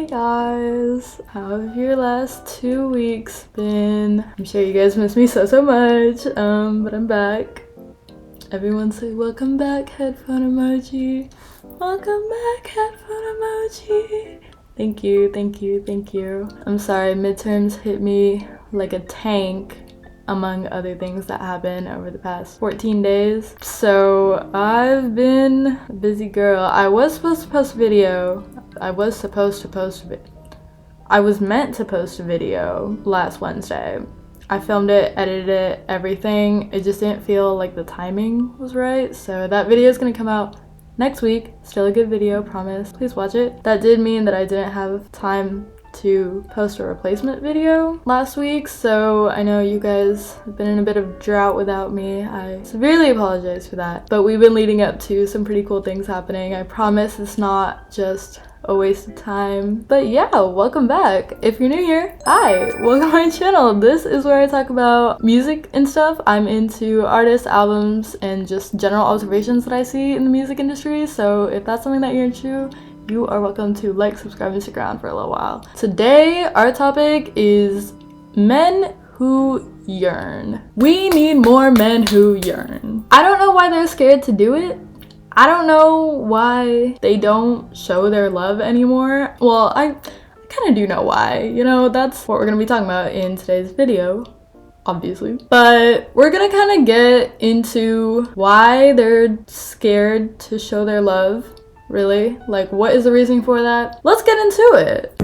Hey guys, how have your last 2 weeks been? I'm sure you guys miss me so much, but I'm back. Everyone say welcome back, headphone emoji. Welcome back, headphone emoji. Thank you. I'm sorry, midterms hit me like a tank, among other things that happened over the past 14 days. So I've been a busy girl. I was supposed to post a video. I was meant to post a video last Wednesday. I filmed it, edited it, everything. It just didn't feel like the timing was right. So that video is gonna come out next week. Still a good video, promise. Please watch it. That did mean that I didn't have time to post a replacement video last week, so I know you guys have been in a bit of drought without me. I severely apologize for that, but we've been leading up to some pretty cool things happening. I promise it's not just a waste of time. But yeah, welcome back. If you're new here, hi, welcome to my channel. This is where I talk about music and stuff. I'm into artists, albums, and just general observations that I see in the music industry, so if that's something that you're into, you are welcome to like, subscribe, and stick around for a little while. Today, our topic is men who yearn. We need more men who yearn. I don't know why they're scared to do it. I don't know why they don't show their love anymore. Well, I kind of do know why. You know, that's what we're going to be talking about in today's video, obviously. But we're going to kind of get into why they're scared to show their love. Really? Like, what is the reason for that? Let's get into it.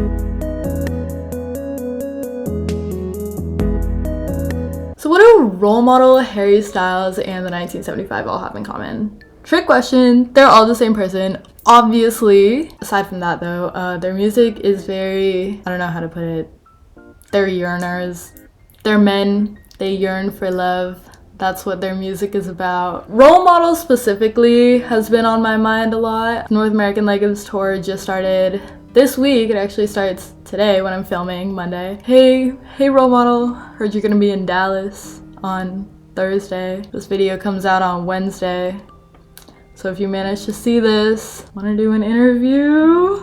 So what do role model Harry Styles and the 1975 all have in common? Trick question. They're all the same person, obviously. Aside from that though, their music is very, I don't know how to put it, they're yearners. They're men, they yearn for love. That's what their music is about. Role model specifically has been on my mind a lot. North American Legacy Tour just started this week. It actually starts today when I'm filming, Monday. Hey role model, heard you're gonna be in Dallas on Thursday. This video comes out on Wednesday. So if you manage to see this, wanna do an interview?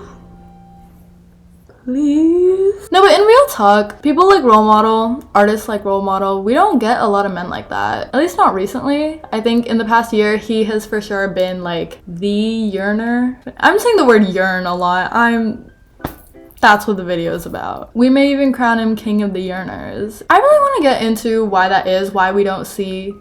Please? No, but in real talk, people like role model, artists like role model, we don't get a lot of men like that. At least not recently. I think in the past year, he has for sure been like the yearner. I'm saying the word yearn a lot. That's what the video is about. We may even crown him king of the yearners. I really want to get into why that is, why we don't see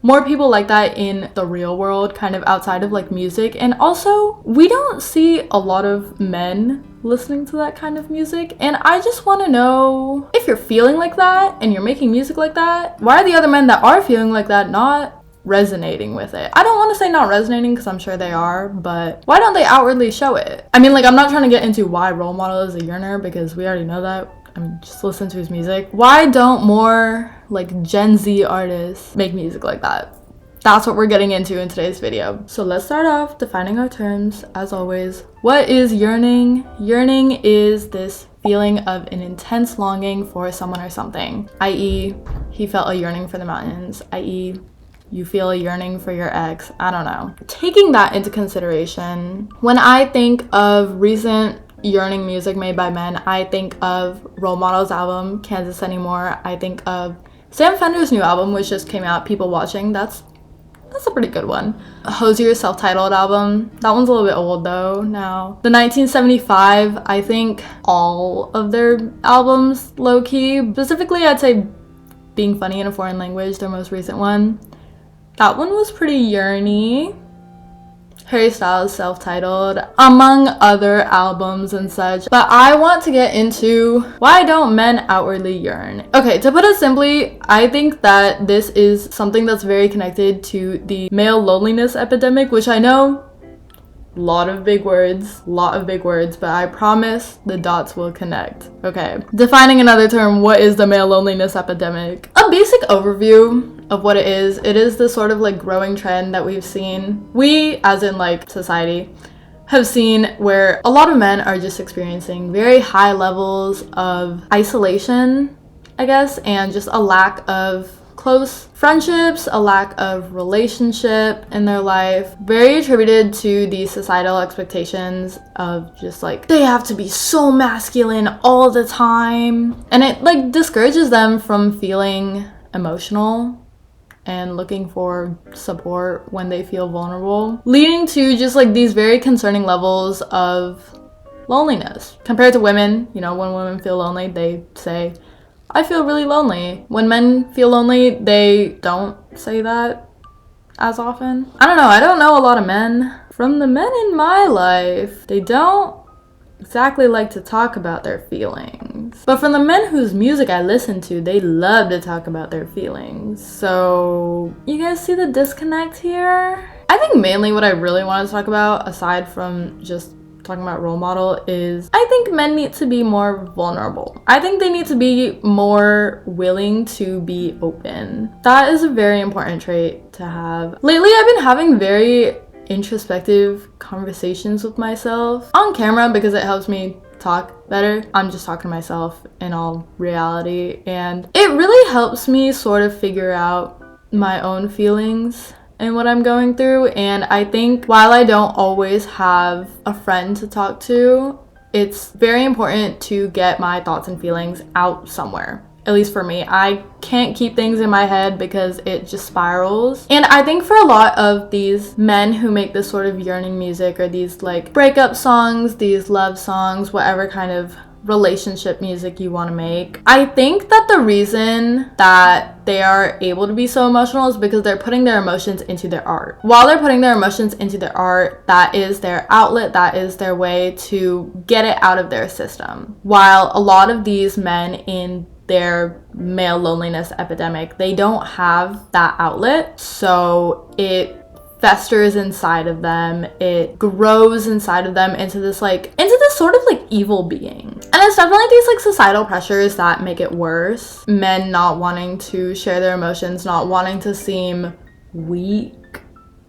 more people like that in the real world, kind of outside of like music. And also, we don't see a lot of men listening to that kind of music. And I just want to know, if you're feeling like that and you're making music like that, why are the other men that are feeling like that not resonating with it? I don't want to say not resonating because I'm sure they are, but why don't they outwardly show it? I mean, like, I'm not trying to get into why role model is a yearner because we already know that. I mean, just listen to his music. Why don't more like Gen Z artists make music like that? That's what we're getting into in today's video. So let's start off defining our terms. As always, what is yearning? Yearning is this feeling of an intense longing for someone or something, i.e. he felt a yearning for the mountains, i.e. you feel a yearning for your ex. I don't know. Taking that into consideration, when I think of recent yearning music made by men, I think of Role Model's album, Kansas Anymore. I think of Sam Fender's new album, which just came out, People Watching. That's a pretty good one. Hozier's self-titled album. That one's a little bit old though now. The 1975, I think all of their albums low-key. Specifically, I'd say Being Funny in a Foreign Language, their most recent one. That one was pretty yearny. Harry Styles self-titled, among other albums and such. But I want to get into why don't men outwardly yearn? Okay, to put it simply, I think that this is something that's very connected to the male loneliness epidemic, which I know, lot of big words, but I promise the dots will connect. Okay, defining another term, what is the male loneliness epidemic? A basic overview of what it is this sort of like growing trend that we've seen, we as in like society have seen, where a lot of men are just experiencing very high levels of isolation, I guess, and just a lack of close friendships, a lack of relationship in their life, very attributed to these societal expectations of just like, they have to be so masculine all the time. And it like discourages them from feeling emotional and looking for support when they feel vulnerable, leading to just like these very concerning levels of loneliness. Compared to women, you know, when women feel lonely, they say, I feel really lonely. When men feel lonely, they don't say that as often. I don't know a lot of men. From the men in my life, they don't exactly like to talk about their feelings. But from the men whose music I listen to, they love to talk about their feelings. So you guys see the disconnect here? I think mainly what I really want to talk about, aside from just talking about role model, is I think men need to be more vulnerable. I think they need to be more willing to be open. That is a very important trait to have. Lately, I've been having very introspective conversations with myself on camera because it helps me talk better. I'm just talking to myself in all reality, and it really helps me sort of figure out my own feelings and what I'm going through. And I think while I don't always have a friend to talk to, it's very important to get my thoughts and feelings out somewhere. At least for me, I can't keep things in my head because it just spirals. And I think for a lot of these men who make this sort of yearning music, or these like breakup songs, these love songs, whatever kind of relationship music you want to make, I think that the reason that they are able to be so emotional is because they're putting their emotions into their art. While they're putting their emotions into their art, that is their outlet, that is their way to get it out of their system. While a lot of these men in their male loneliness epidemic, they don't have that outlet, so it festers inside of them, it grows inside of them into this sort of like evil being. And it's definitely these like societal pressures that make it worse. Men not wanting to share their emotions, not wanting to seem weak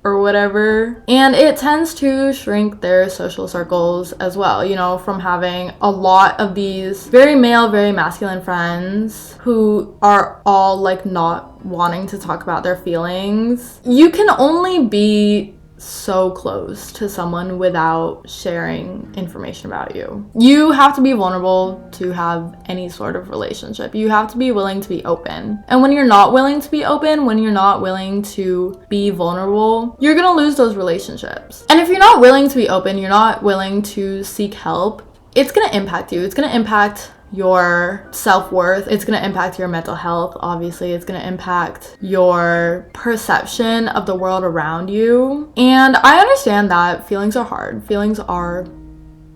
or whatever. And it tends to shrink their social circles as well, you know, from having a lot of these very male, very masculine friends who are all like not wanting to talk about their feelings. You can only be so close to someone without sharing information about you. You have to be vulnerable to have any sort of relationship. You have to be willing to be open. And when you're not willing to be open, when you're not willing to be vulnerable, you're gonna lose those relationships. And if you're not willing to be open, you're not willing to seek help, it's gonna impact you. It's gonna impact your self-worth. It's going to impact your mental health. Obviously, it's going to impact your perception of the world around you. And I understand that feelings are hard.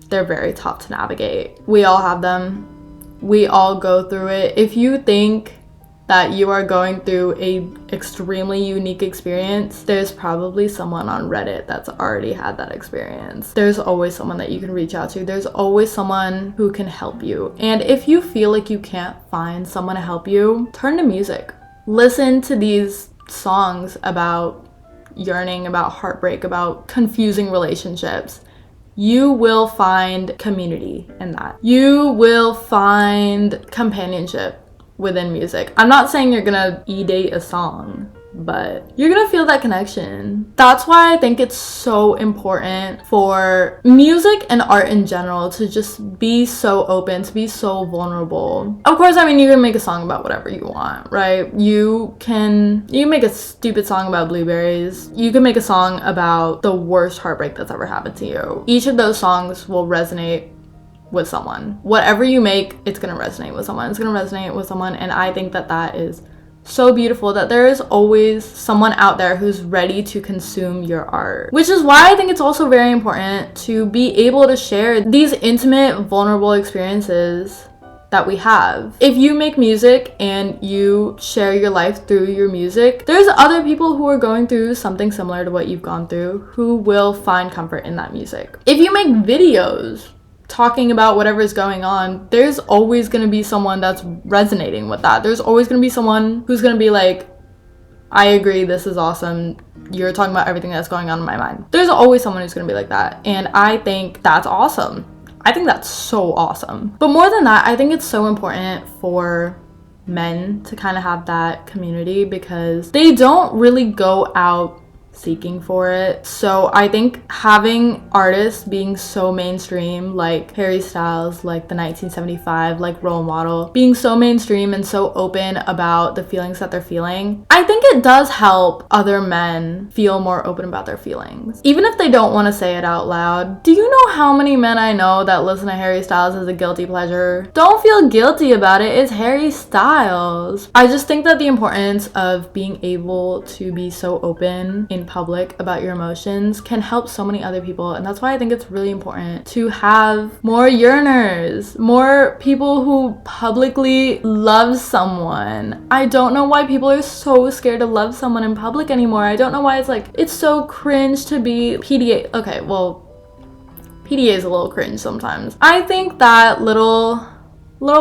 They're very tough to navigate. We all have them. We all go through it. If you think that you are going through a extremely unique experience, there's probably someone on Reddit that's already had that experience. There's always someone that you can reach out to. There's always someone who can help you. And if you feel like you can't find someone to help you, turn to music. Listen to these songs about yearning, about heartbreak, about confusing relationships. You will find community in that. You will find companionship within music. I'm not saying you're gonna e-date a song, but you're gonna feel that connection. That's why I think it's so important for music and art in general to just be so open, to be so vulnerable. Of course, I mean, you can make a song about whatever you want, right? You can make a stupid song about blueberries. You can make a song about the worst heartbreak that's ever happened to you. Each of those songs will resonate with someone. Whatever you make, it's gonna resonate with someone. It's gonna resonate with someone, and I think that that is so beautiful, that there is always someone out there who's ready to consume your art. Which is why I think it's also very important to be able to share these intimate, vulnerable experiences that we have. If you make music and you share your life through your music, there's other people who are going through something similar to what you've gone through who will find comfort in that music. If you make videos talking about whatever is going on, there's always going to be someone that's resonating with that. There's always going to be someone who's going to be like, I agree, this is awesome. You're talking about everything that's going on in my mind. There's always someone who's going to be like that. And I think that's awesome. I think that's so awesome. But more than that, I think it's so important for men to kind of have that community because they don't really go out seeking for it. So I think having artists being so mainstream, like Harry Styles, like the 1975, like role model, being so mainstream and so open about the feelings that they're feeling, I think it does help other men feel more open about their feelings, even if they don't want to say it out loud. Do you know how many men I know that listen to Harry Styles as a guilty pleasure? Don't feel guilty about it. It's Harry Styles. I just think that the importance of being able to be so open in public about your emotions can help so many other people, and that's why I think it's really important to have more yearners, more people who publicly love someone. I don't know why people are so scared to love someone in public anymore. I don't know why it's so cringe to be PDA. Okay, well, PDA is a little cringe sometimes. I think that little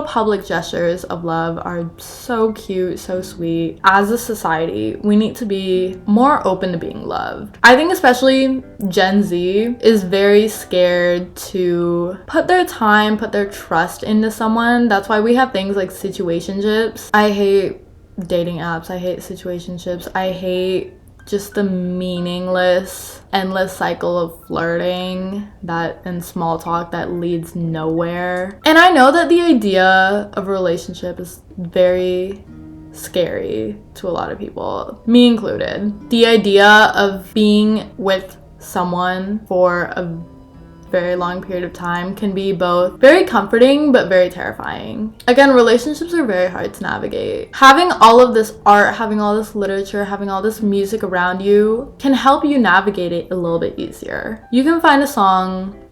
public gestures of love are so cute, so sweet. As a society, we need to be more open to being loved. I think especially Gen Z is very scared to put their time, put their trust into someone. That's why we have things like situationships. I hate dating apps. I hate situationships. I hate just the meaningless, endless cycle of flirting and small talk that leads nowhere. And I know that the idea of a relationship is very scary to a lot of people, me included. The idea of being with someone for a very long period of time can be both very comforting but very terrifying. Again, relationships are very hard to navigate. Having all of this art, having all this literature, having all this music around you can help you navigate it a little bit easier. You can find a song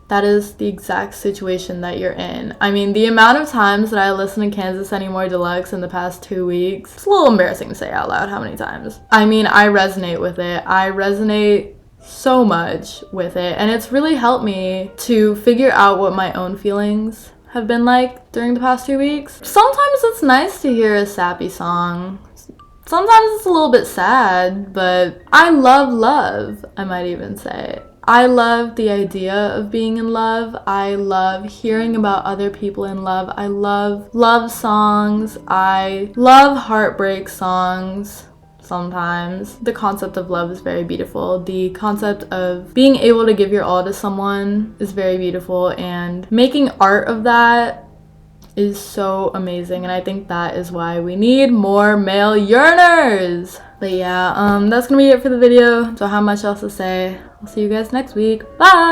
that is the exact situation that you're in. I mean, the amount of times that I listened to Kansas Anymore Deluxe in the past 2 weeks, it's a little embarrassing to say out loud how many times. I mean, I resonate with it. I resonate so much with it, and it's really helped me to figure out what my own feelings have been like during the past 2 weeks. Sometimes it's nice to hear a sappy song. Sometimes it's a little bit sad, but I love love, I might even say. I love the idea of being in love. I love hearing about other people in love. I love love songs. I love heartbreak songs. Sometimes the concept of love is very beautiful. The concept of being able to give your all to someone is very beautiful, and making art of that is so amazing, and I think that is why we need more male yearners. But yeah, that's gonna be it for the video. Don't have much else to say. I'll see you guys next week. Bye.